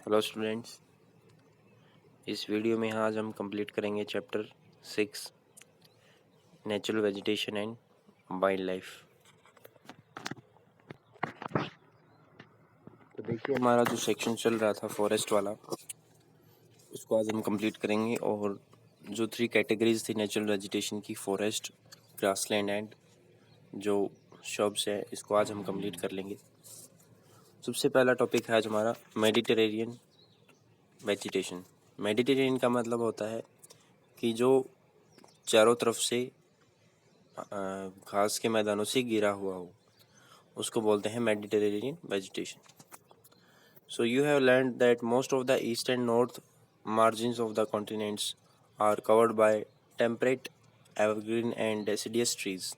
Hello students, इस video में आज हम कंप्लीट करेंगे chapter 6 natural vegetation and wild life. तो देखिए, हमारा जो सेक्शन चल रहा था फॉरेस्ट वाला, उसको आज हम कंप्लीट करेंगे। और जो 3 कैटेगरीज थी नेचुरल वेजिटेशन की, फॉरेस्ट, ग्रासलैंड एंड जो शब्स है, इसको आज हम कंप्लीट कर लेंगे। सबसे पहला टॉपिक है आज हमारा मेडिटेरेनियन वेजिटेशन। मेडिटेरेनियन का मतलब होता है कि जो चारों तरफ से घास के मैदानों से घिरा हुआ हो, उसको बोलते हैं Mediterranean vegetation. So you have learned that most of the east and north margins of the continents are covered by temperate evergreen and deciduous trees।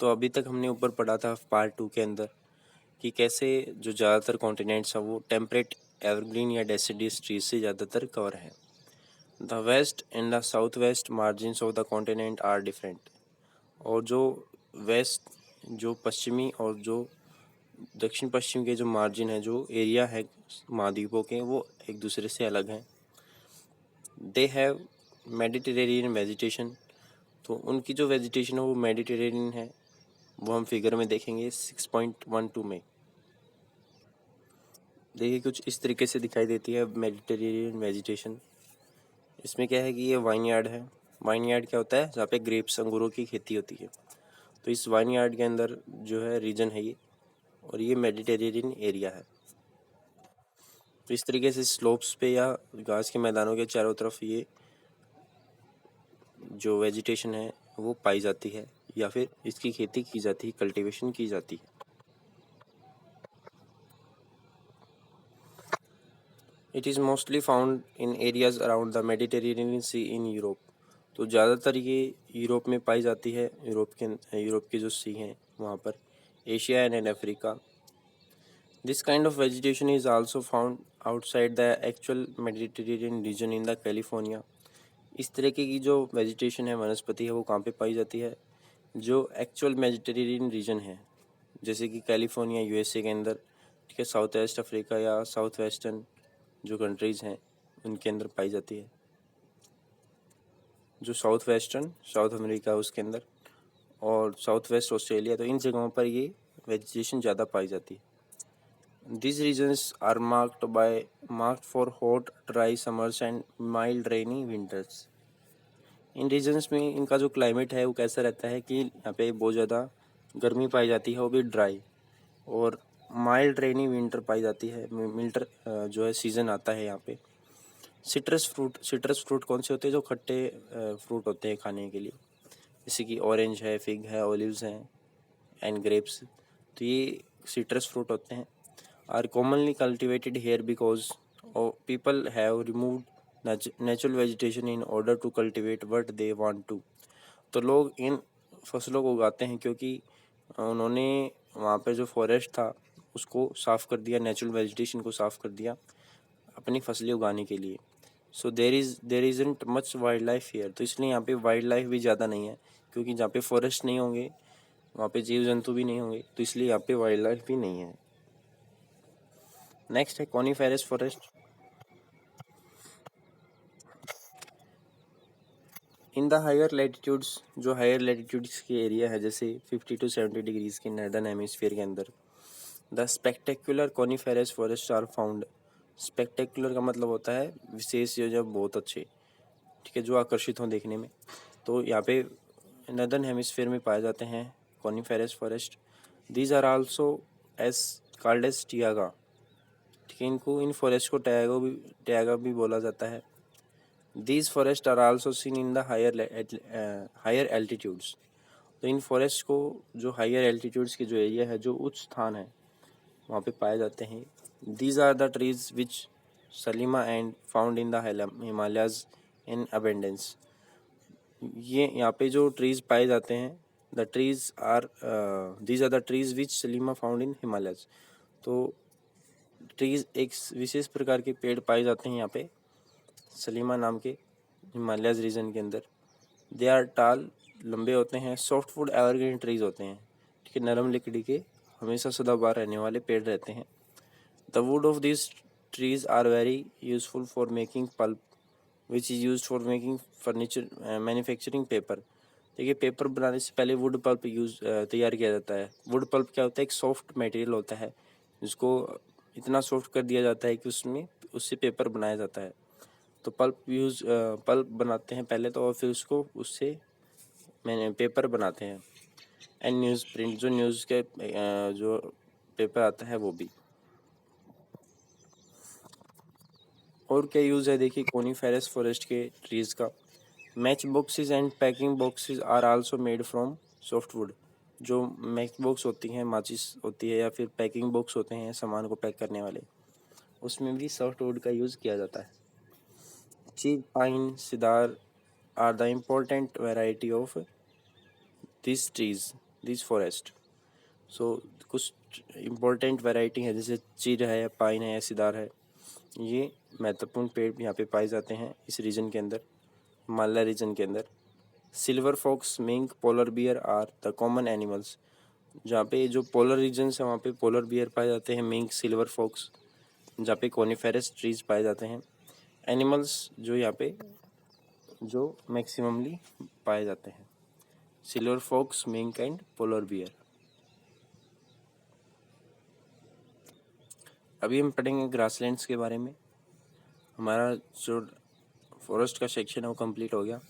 तो अभी तक हमने ऊपर पढ़ा था पार्ट 2 के अंदर कि कैसे जो ज़्यादातर कॉन्टिनेंट्स हैं वो टेम्परेट एवरग्रीन या डेसिडियस ट्रीज से ज़्यादातर कवर हैं। The west and the south west margins of the continent are different. और जो वेस्ट, जो पश्चिमी और जो दक्षिण पश्चिम के जो मार्जिन है, जो एरिया है महाद्वीपों के, वो एक दूसरे से अलग हैं। They have Mediterranean vegetation. तो उनकी जो वेजिटेशन है वो मेडिटेरेनियन है। वो हम फिगर में देखेंगे 6.12 में। देखिए, कुछ इस तरीके से दिखाई देती है मेडिटेरेनियन वेजिटेशन। इसमें क्या है कि ये वाइन यार्ड है। वाइन यार्ड क्या होता है? जहाँ पे ग्रेप्स, अंगूरों की खेती होती है। तो इस वाइन यार्ड के अंदर जो है रीजन है ये, और ये मेडिटेरेनियन एरिया है। तो इस तरीके से स्लोप्स पे या घास के मैदानों के चारों तरफ ये जो वेजिटेशन है वो पाई जाती है, या फिर इसकी खेती की जाती है, कल्टीवेशन की जाती है। It is mostly found in areas around the Mediterranean sea in Europe. तो ज़्यादातर ये यूरोप में पाई जाती है। यूरोप के जो सी हैं वहाँ पर, Asia and Africa. This kind of vegetation is also found outside the actual Mediterranean reason in the California. इस तरीके की जो वेजिटेशन है, वनस्पति है, वो कहाँ पे पाई जाती है? जो एक्चुअल मेडिटेरेनियन रीजन है, जैसे कि कैलिफोर्निया यूएसए के अंदर, ठीक है, साउथ वेस्ट अफ्रीका या साउथ वेस्टर्न जो कंट्रीज़ हैं उनके अंदर पाई जाती है। जो साउथ वेस्टर्न साउथ अमेरिका उसके अंदर, और साउथ वेस्ट ऑस्ट्रेलिया, तो इन जगहों पर ये वेजिटेशन ज़्यादा पाई जाती है। These regions are marked for hot, dry summers and mild, rainy winters। इन रीजन्स में इनका जो क्लाइमेट है वो कैसा रहता है कि यहाँ पे बहुत ज़्यादा गर्मी पाई जाती है, वो भी ड्राई, और माइल्ड रेनी विंटर पाई जाती है। विंटर जो है सीज़न आता है यहाँ पे। सिट्रस फ्रूट कौन से होते हैं? जो खट्टे फ्रूट होते हैं खाने के लिए, जैसे कि ऑरेंज है, फिग है, ओलिव्स हैं एंड ग्रेप्स। तो ये सिट्रस फ्रूट होते हैं। Are commonly cultivated here because people have removed natural vegetation in order to cultivate what they want to. तो लोग इन फसलों को उगाते हैं क्योंकि उन्होंने वहाँ पे जो फॉरेस्ट था उसको साफ़ कर दिया, नेचुरल वेजिटेशन को साफ़ कर दिया अपनी फसलें उगाने के लिए। So there isn't much wildlife here. तो इसलिए यहाँ पे वाइल्ड लाइफ भी ज़्यादा नहीं है, क्योंकि जहाँ पे फॉरेस्ट नहीं होंगे वहाँ पे जीव जंतु भी नहीं होंगे, तो इसलिए यहाँ पे वाइल्ड लाइफ भी नहीं है। नेक्स्ट है coniferous forest. In the higher latitudes, जो हायर लैटिट्यूड्स की एरिया है, जैसे 50 to 70 डिग्रीज़ के नॉर्दर्न हेमिस्फीयर के अंदर, the spectacular coniferous forest are found. Spectacular का मतलब होता है विशेष या जब बहुत अच्छे, ठीक है, जो आकर्षित हों देखने में। तो यहाँ पे नॉर्दर्न हेमिस्फीयर में पाए जाते हैं coniferous forest. These are also as called as taiga, ठीक है, इनको, इन फॉरेस्ट को टयागा भी बोला जाता है। These forests are also seen in the higher altitudes। तो इन फॉरेस्ट को जो हायर एल्टीट्यूड्स के जो एरिया है, जो उच्च स्थान है, वहाँ पे पाए जाते हैं। These are the trees which Salima and found in the Himalayas in abundance. ये यहाँ पे जो ट्रीज पाए जाते हैं, these are the trees which Salima found in Himalayas. तो ट्रीज, एक विशेष प्रकार के पेड़ पाए जाते हैं यहाँ पे सलीमा नाम के हिमालयाज रीजन के अंदर। दे आर टाल, लंबे होते हैं। सॉफ्ट वुड एवरग्रीन ट्रीज होते हैं, ठीक है, नरम लकड़ी के हमेशा सदाबहार रहने वाले पेड़ रहते हैं। The wood of this trees are very useful for making pulp, which is used for making furniture, manufacturing paper. देखिए, पेपर बनाने से पहले वुड पल्प तैयार किया जाता है। वुड पल्प क्या होता है? एक सॉफ्ट मटेरियल होता है जिसको इतना सॉफ्ट कर दिया जाता है कि उससे पेपर बनाया जाता है। तो पल्प बनाते हैं पहले तो, और फिर उससे मैंने पेपर बनाते हैं। एंड न्यूज़ प्रिंट, जो न्यूज़ के जो पेपर आता है वो भी। और क्या यूज़ है देखिए कोनिफेरस फॉरेस्ट के ट्रीज़ का। Match boxes and packing boxes are also made from softwood. जो मैच बॉक्स होती हैं, माचिस होती है, या फिर पैकिंग बॉक्स होते हैं सामान को पैक करने वाले, उसमें भी सॉफ्टवुड का यूज़ किया जाता है। Cheap, pine, cedar are the important variety of this trees, this forest. So कुछ इम्पोर्टेंट वैरायटी है, जैसे चीड़ है, पाइन है, सिदार है। ये महत्वपूर्ण पेड़ यहाँ पे पाए जाते हैं इस रीजन के अंदर, हिमालय रीजन के अंदर। Silver fox, mink, polar bear are the common animals. जहाँ पे जो पोलर रीजन्स है वहाँ पे पोलर बियर पाए जाते हैं, मिंक, सिल्वर फॉक्स। जहाँ पे कोनिफेरस ट्रीज पाए जाते हैं। एनिमल्स जो यहाँ पे जो मैक्सिममली पाए जाते हैं, silver fox, mink and polar bear. अभी हम पढ़ेंगे ग्रासलैंड्स के बारे में। हमारा जो फॉरेस्ट का सेक्शन है वो कंप्लीट हो गया।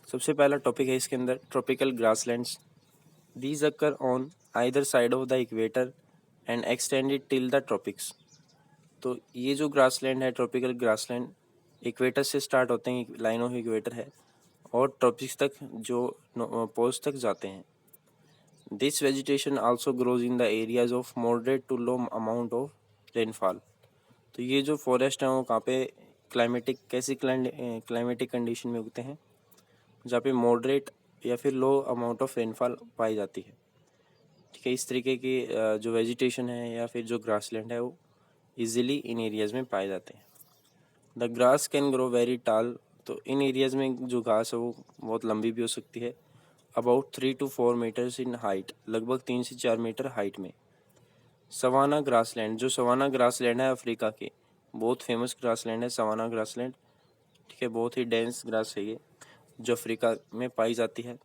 सबसे पहला टॉपिक है इसके अंदर tropical grasslands. These occur on either side of the equator and extended till the tropics. तो ये जो ग्रासलैंड है, ट्रॉपिकल ग्रासलैंड, इक्वेटर से स्टार्ट होते हैं, लाइन ऑफ इक्वेटर है, और ट्रॉपिक्स तक जो पोल्स तक जाते हैं। This vegetation also grows in the areas of moderate to low amount of rainfall. तो ये जो फॉरेस्ट हैं वो कहाँ पे कैसी क्लाइमेटिक कंडीशन में उगते हैं? जहाँ पे मॉडरेट या फिर लो अमाउंट ऑफ रेनफॉल पाई जाती है। ठीक है, इस तरीके की जो वेजिटेशन है या फिर जो ग्रासलैंड है वो इजीली इन एरियाज में पाए जाते हैं। The grass can grow very टाल। तो इन एरियाज में जो घास है वो बहुत लंबी भी हो सकती है, about 3 to 4 meters in height, लगभग 3 से 4 मीटर हाइट में। सवाना ग्रासलैंड, जो सवाना ग्रासलैंड है अफ्रीका के, बहुत फेमस ग्रासलैंड है सवाना ग्रासलैंड। ठीक है, बहुत ही डेंस ग्रास है ये, जो अफ्रीका में पाई जाती है।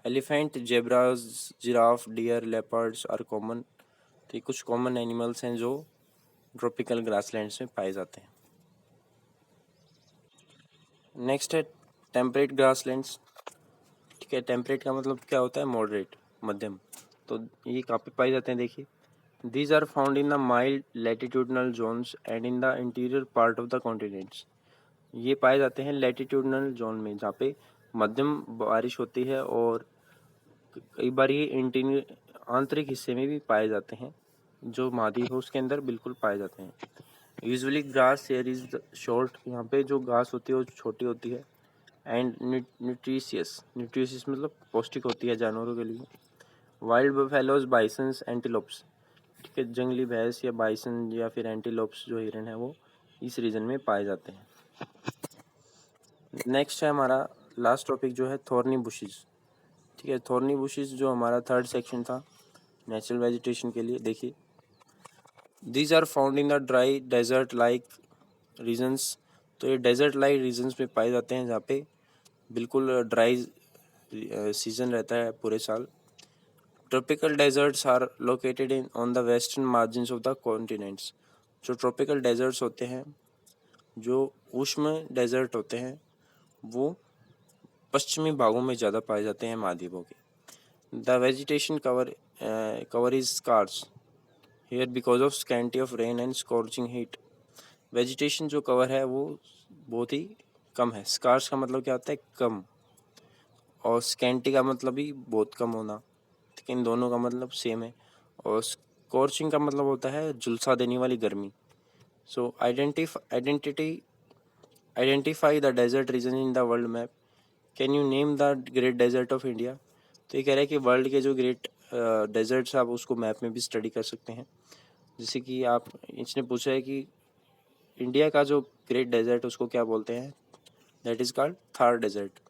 Elephant, zebras, giraffe, deer, leopards are common. तो ये कुछ कॉमन एनिमल्स हैं जो ट्रॉपिकल ग्रासलैंड्स में पाए जाते हैं। नेक्स्ट है टेम्परेट ग्रासलैंड्स। ठीक है, टेम्परेट का मतलब क्या होता है? मॉडरेट, मध्यम। तो ये कहाँ पे पाए जाते हैं देखिए। These are found in the mild latitudinal zones and in the interior part of the continents. ये पाए जाते हैं लैटिट्यूडनल जोन में, जहाँ पे मध्यम बारिश होती है, और कई बार ये इंटीरियर आंतरिक हिस्से में भी पाए जाते हैं, जो महाद्वीप है उसके अंदर बिल्कुल पाए जाते हैं। Usually grass here is short. यहाँ पे जो घास होती है वो छोटी होती है। एंड न्यूट्रिशियस मतलब पौष्टिक होती है जानवरों के लिए। Wild buffaloes, बाइसन्स, antelopes. ठीक है, जंगली भैंस या बाइसन या फिर एंटीलोप्स जो हिरन है वो इस रीजन में पाए जाते हैं। नेक्स्ट है हमारा लास्ट टॉपिक जो है थॉर्नी बुशेस। ठीक है, थॉर्नी बुशेस जो हमारा थर्ड सेक्शन था नेचुरल वेजिटेशन के लिए। देखिए, these are found in the dry desert like regions. तो ये डेजर्ट लाइक रीजन्स में पाए जाते हैं, जहाँ पे बिल्कुल ड्राई सीजन रहता है पूरे साल। Tropical deserts are located in on the western margins of the continents. जो ट्रॉपिकल डेजर्ट्स होते हैं, जो उष्ण डेजर्ट होते हैं, वो पश्चिमी भागों में ज़्यादा पाए जाते हैं महाद्वीपों के। The vegetation cover is scarce here because of scanty of rain and scorching heat. Vegetation जो कवर है वो बहुत ही कम है। स्कार्स का मतलब क्या होता है? कम, और स्कैंटी का मतलब भी बहुत कम होना। ठीक है, इन दोनों का मतलब सेम है। और स्कॉर्चिंग का मतलब होता है झुलसा देने वाली गर्मी। So identify the desert region in the world map. Can you name the great desert of India. तो ये कह रहा है कि वर्ल्ड के जो ग्रेट डेजर्ट्स आप उसको मैप में भी स्टडी कर सकते हैं। जैसे कि आप इसने पूछा है कि इंडिया का जो ग्रेट डेजर्ट उसको क्या बोलते हैं, that is called Thar desert.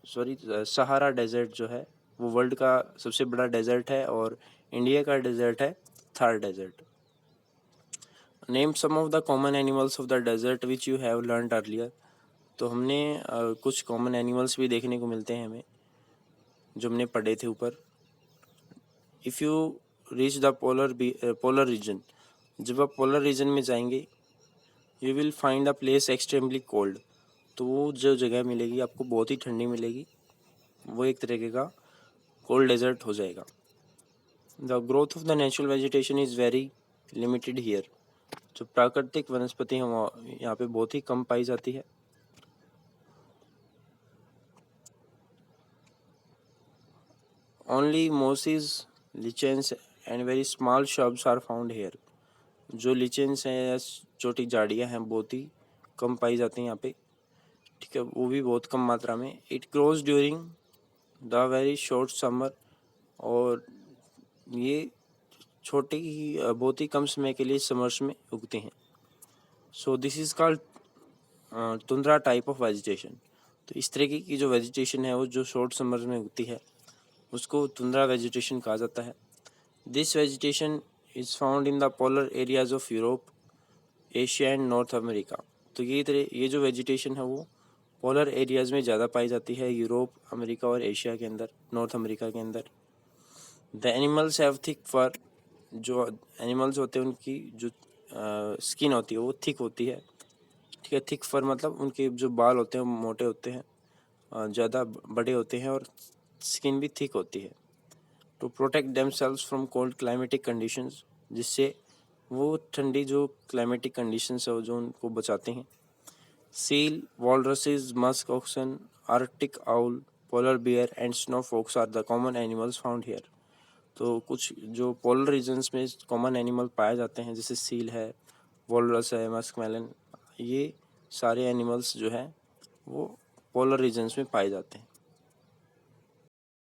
Sorry, Sahara desert जो है वो वर्ल्ड का सबसे बड़ा डेजर्ट है, और इंडिया का डेजर्ट है Thar desert. Name some of the common animals of the desert which you have learned earlier. तो हमने कुछ कॉमन एनिमल्स भी देखने को मिलते हैं हमें, जो हमने पढ़े थे ऊपर। If you reach the polar region, जब आप पोलर रीजन में जाएंगे, you will find a place extremely cold. तो वो जो जगह मिलेगी आपको बहुत ही ठंडी मिलेगी, वो एक तरीके का कोल्ड डेजर्ट हो जाएगा। The growth of the natural vegetation is very limited here. जो प्राकृतिक वनस्पति हैं वो यहाँ पे बहुत ही कम पाई जाती है। Only mosses, lichens and very small shrubs are found here. जो लिचेंस हैं या छोटी झाड़ियाँ हैं बहुत ही कम पाई जाती हैं यहाँ पे, ठीक है, वो भी बहुत कम मात्रा में। It grows during the very short summer, और ये छोटे ही बहुत ही कम समय के लिए समर्स में उगते हैं। So this is called tundra type of vegetation. तो इस तरीके की जो वेजिटेशन है वो जो शॉर्ट समर्स में उगती है उसको तुंद्रा वेजिटेशन कहा जाता है। This vegetation is found in the polar areas of Europe, Asia and north America. तो ये जो वेजिटेशन है वो पोलर एरियाज़ में ज़्यादा पाई जाती है, यूरोप, अमेरिका और एशिया के अंदर, नॉर्थ अमेरिका के अंदर। The animals have thick fur. जो एनिमल्स होते हैं उनकी जो स्किन होती है वो थिक होती है, ठीक है। थिक फर मतलब उनके जो बाल होते हैं वो मोटे होते हैं, ज़्यादा बड़े होते हैं, और स्किन भी थिक होती है। To protect themselves from cold climatic conditions, जिससे वो ठंडी जो क्लाइमेटिक कंडीशंस है वो जो उनको बचाते हैं। Seal, walruses, musk oxen, Arctic owl, polar bear and snow fox are the common animals found here. तो कुछ जो पोलर रीजन्स में कॉमन एनिमल पाए जाते हैं, जैसे सील है, वॉलरस है, मस्क मेलन, ये सारे एनिमल्स जो हैं वो पोलर रीजन्स में पाए जाते हैं।